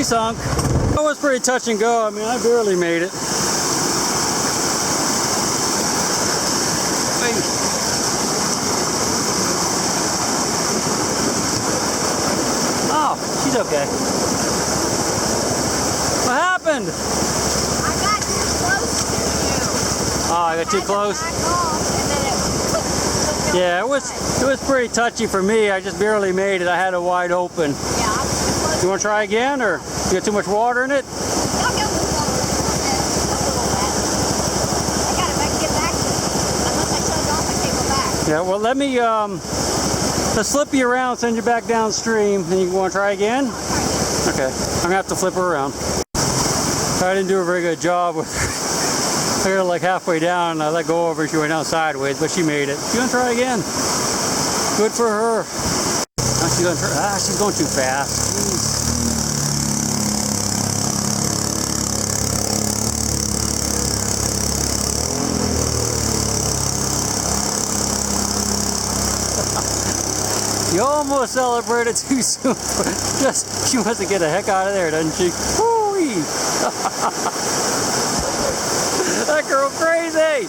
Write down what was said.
sunk. That was pretty touch and go. I mean, I barely made it. Oh, she's okay. What happened? I got too close to you. Oh, I got too close? Yeah, it was pretty touchy for me. I just barely made it. I had it wide open. Yeah, I'm too close. You want to try again, or you got too much water in it? I'll go with water. A little bit. I got it. I can get back to it. Unless I shut it off, I can't go back. Yeah, well, let me let's flip you around, send you back downstream, and you want to try again? Okay, I'm gonna have to flip her around. I didn't do a very good job with her. I got her like halfway down, and I let go of her. She went down sideways, but she made it. She's gonna try again. Good for her. Now she's gonna try. She's going too fast. You almost celebrated too soon. Just, she wants to get the heck out of there, doesn't she? Woo-wee. That girl crazy.